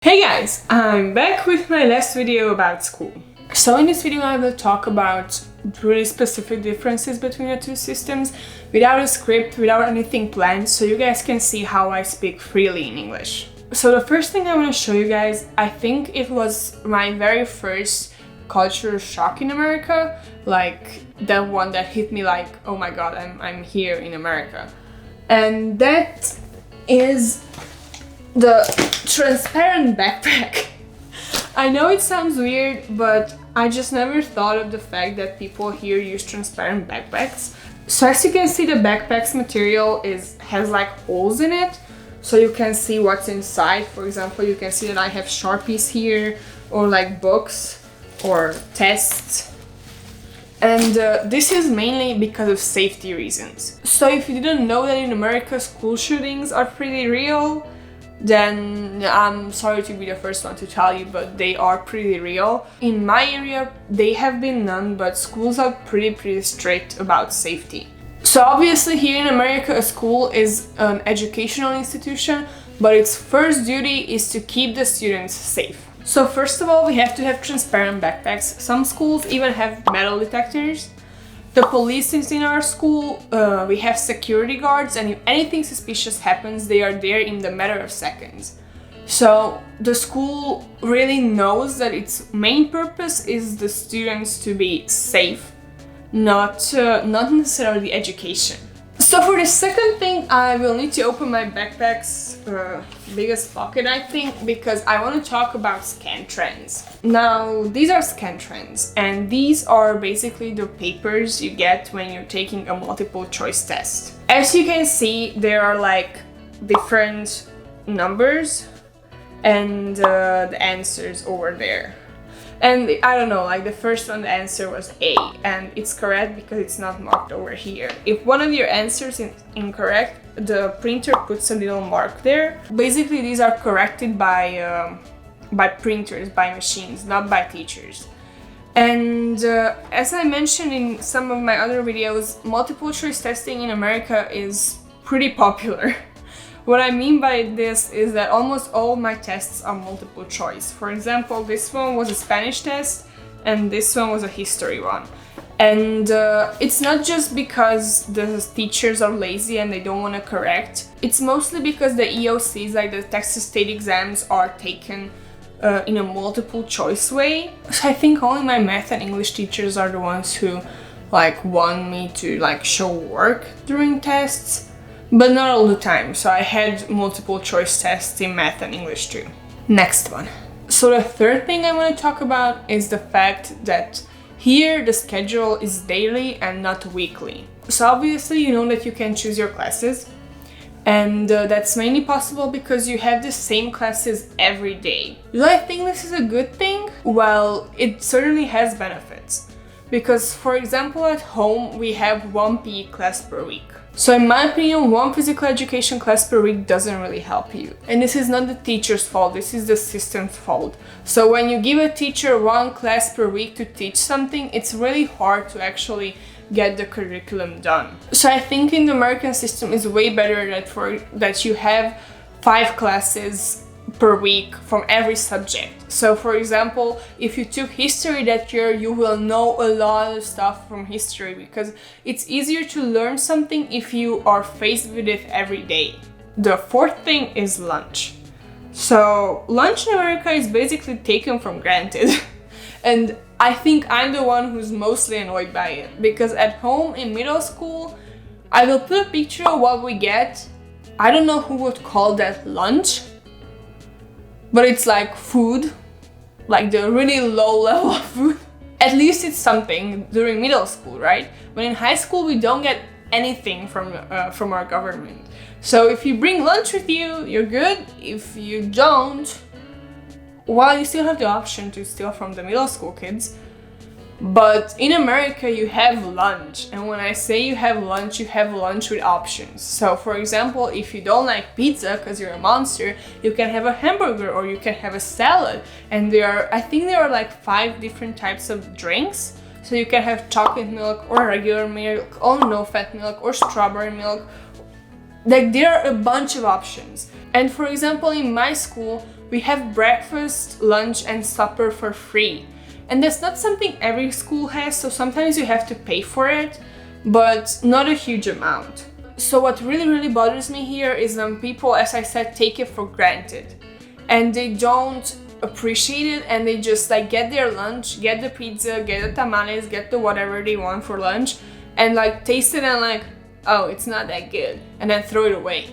Hey guys, I'm back with my last video about school. So in this video I will talk about really specific differences between the two systems without a script, without anything planned, so you guys can see how I speak freely in English. So the first thing I want to show you guys, I think it was my very first cultural shock in America, like that one that hit me like, oh my god, I'm here in America. And that is the transparent backpack. I know it sounds weird, but I just never thought of the fact that people here use transparent backpacks. So as you can see, the backpack's material has like holes in it, so you can see what's inside. For example, you can see that I have Sharpies here, or like books or tests. And this is mainly because of safety reasons. So if you didn't know that in America school shootings are pretty real, then I'm sorry to be the first one to tell you, but they are pretty real. In my area, they have been none, but schools are pretty strict about safety. So obviously here in America, a school is an educational institution, but its first duty is to keep the students safe. So first of all, we have to have transparent backpacks. Some schools even have metal detectors. The police is in our school, we have security guards, and if anything suspicious happens, they are there in the matter of seconds. So the school really knows that its main purpose is the students to be safe, not necessarily education. So for the second thing, I will need to open my backpack's biggest pocket, I think, because I want to talk about scan trends. Now, these are scan trends, and these are basically the papers you get when you're taking a multiple choice test. As you can see, there are like different numbers and the answers over there. And I don't know, like the first one, the answer was A, and it's correct because it's not marked over here. If one of your answers is incorrect, the printer puts a little mark there. Basically, these are corrected by printers, by machines, not by teachers. And as I mentioned in some of my other videos, multiple choice testing in America is pretty popular. What I mean by this is that almost all my tests are multiple choice. For example, this one was a Spanish test and this one was a history one. And it's not just because the teachers are lazy and they don't want to correct. It's mostly because the EOCs, like the Texas state exams, are taken in a multiple choice way. So I think only my math and English teachers are the ones who like want me to like show work during tests. But not all the time, so I had multiple choice tests in math and English too. Next one. So the third thing I want to talk about is the fact that here the schedule is daily and not weekly. So obviously you know that you can choose your classes, and that's mainly possible because you have the same classes every day. Do I think this is a good thing? Well, it certainly has benefits. Because for example at home we have one PE class per week. So in my opinion, one physical education class per week doesn't really help you. And this is not the teacher's fault, this is the system's fault. So when you give a teacher one class per week to teach something, it's really hard to actually get the curriculum done. So I think in the American system is way better that you have 5 classes per week from every subject. So for example, if you took history that year, you will know a lot of stuff from history because it's easier to learn something if you are faced with it every day. The fourth thing is lunch. So lunch in America is basically taken for granted. And I think I'm the one who's mostly annoyed by it because at home in middle school, I will put a picture of what we get. I don't know who would call that lunch, but it's like food, like the really low level of food. At least it's something during middle school, right? But in high school we don't get anything from our government. So if you bring lunch with you, you're good. If you don't, well, you still have the option to steal from the middle school kids. But in America you have lunch, and when I say you have lunch with options. So for example, if you don't like pizza because you're a monster, you can have a hamburger or you can have a salad. And I think there are like 5 different types of drinks. So you can have chocolate milk or regular milk or no fat milk or strawberry milk. Like there are a bunch of options. And for example, in my school, we have breakfast, lunch and supper for free. And that's not something every school has, so sometimes you have to pay for it, but not a huge amount. So what really bothers me here is when people, as I said, take it for granted and they don't appreciate it, and they just like get their lunch, get the pizza, get the tamales, get the whatever they want for lunch, and like taste it and like, oh, it's not that good, and then throw it away.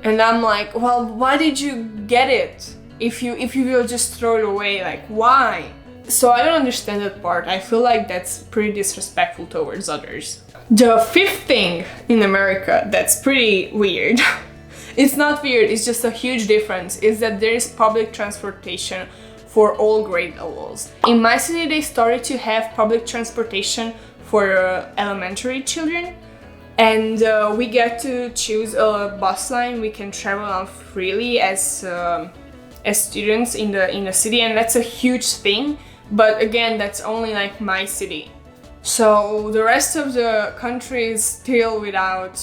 And I'm like, well, why did you get it if you will just throw it away? Like, why? So I don't understand that part. I feel like that's pretty disrespectful towards others. The fifth thing in America that's pretty weird, it's not weird, it's just a huge difference, is that there is public transportation for all grade levels. In my city, they started to have public transportation for elementary children, and we get to choose a bus line. We can travel on freely as students in the city, and that's a huge thing. But again, that's only like my city. So the rest of the country is still without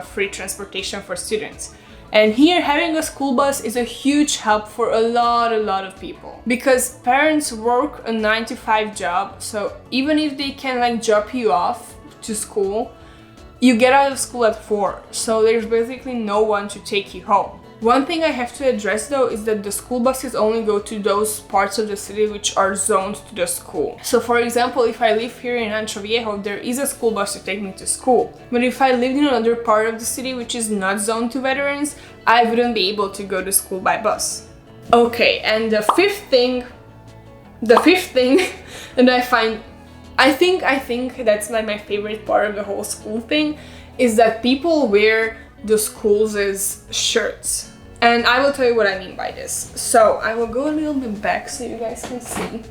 free transportation for students. And here, having a school bus is a huge help for a lot of people, because parents work a 9-to-5 job. So even if they can like drop you off to school, you get out of school at 4. So there's basically no one to take you home. One thing I have to address though is that the school buses only go to those parts of the city which are zoned to the school. So for example, if I live here in Rancho Viejo, there is a school bus to take me to school. But if I lived in another part of the city which is not zoned to veterans, I wouldn't be able to go to school by bus. Okay, and the fifth thing that I think that's like my favorite part of the whole school thing, is that people wear the school's shirts. And I will tell you what I mean by this. So I will go a little bit back so you guys can see.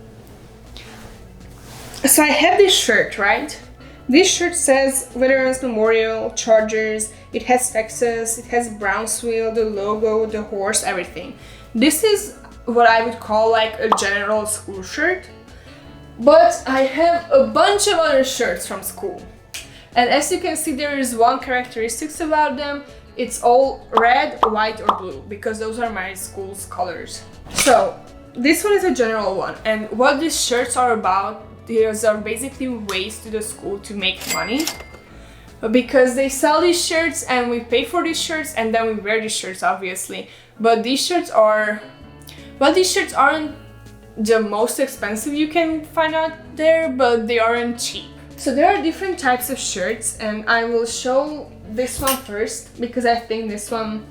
So I have this shirt, right? This shirt says Veterans Memorial, Chargers, it has Texas, it has Brownsville, the logo, the horse, everything. This is what I would call like a general school shirt. But I have a bunch of other shirts from school. And as you can see, there is one characteristic about them. It's all red, white or blue, because those are my school's colors. So this one is a general one, and what these shirts are about, these are basically ways to the school to make money, because they sell these shirts and we pay for these shirts and then we wear these shirts, obviously. But these shirts are, well, these shirts aren't the most expensive you can find out there, but they aren't cheap. So there are different types of shirts, and I will show this one first because I think this one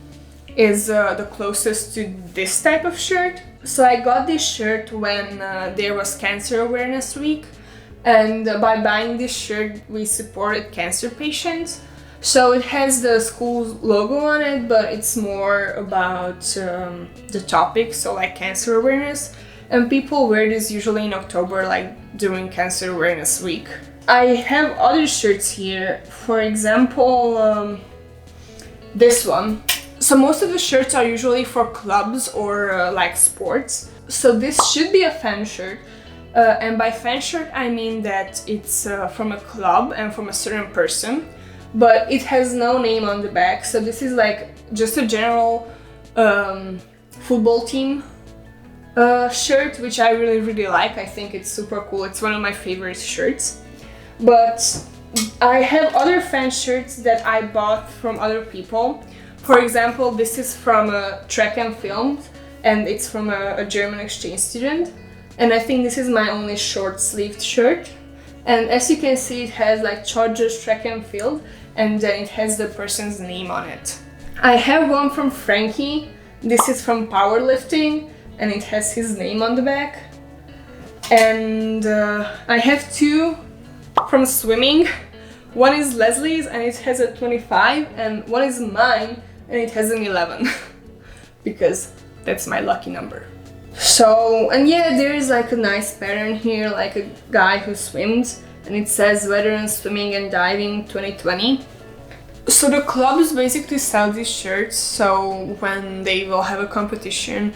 is the closest to this type of shirt. So I got this shirt when there was Cancer Awareness Week, and by buying this shirt we supported cancer patients. So it has the school's logo on it, but it's more about the topic, so like cancer awareness, and people wear this usually in October, like during Cancer Awareness Week. I have other shirts here, for example, this one. So most of the shirts are usually for clubs or like sports. So this should be a fan shirt, and by fan shirt I mean that it's from a club and from a certain person, but it has no name on the back. So this is like just a general football team shirt, which I really like. I think it's super cool. It's one of my favorite shirts. But I have other fan shirts that I bought from other people. For example, this is from a track and field, and it's from a German exchange student. And I think this is my only short-sleeved shirt. And as you can see, it has like Chargers track and field, and then it has the person's name on it. I have one from Frankie. This is from powerlifting, and it has his name on the back. And I have two from swimming. One is Leslie's and it has a 25, and one is mine and it has an 11 because that's my lucky number. So, and yeah, there is like a nice pattern here, like a guy who swims, and it says Veterans Swimming and Diving 2020. So the clubs basically sell these shirts, so when they will have a competition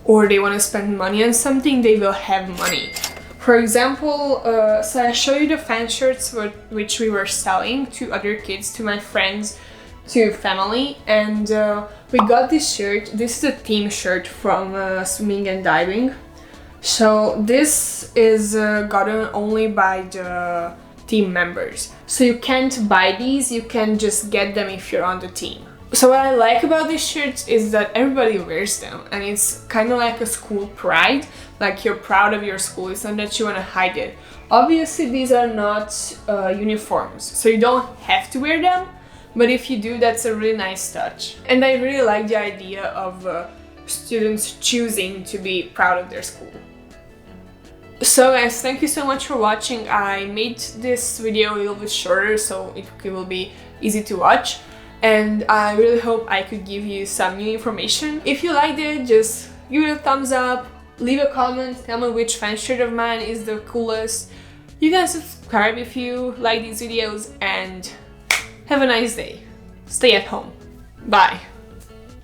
or they want to spend money on something, they will have money. For example, so I show you the fan shirts which we were selling to other kids, to my friends, to family, and we got this shirt. This is a team shirt from swimming and diving. So this is gotten only by the team members. So you can't buy these, you can just get them if you're on the team. So what I like about these shirts is that everybody wears them, and it's kind of like a school pride, like you're proud of your school, it's not that you want to hide it. Obviously these are not uniforms, so you don't have to wear them, but if you do, that's a really nice touch. And I really like the idea of students choosing to be proud of their school. So guys, thank you so much for watching. I made this video a little bit shorter so it will be easy to watch, and I really hope I could give you some new information. If you liked it, just give it a thumbs up, leave a comment, tell me which fan shirt of mine is the coolest. You can subscribe if you like these videos, and have a nice day. Stay at home. Bye.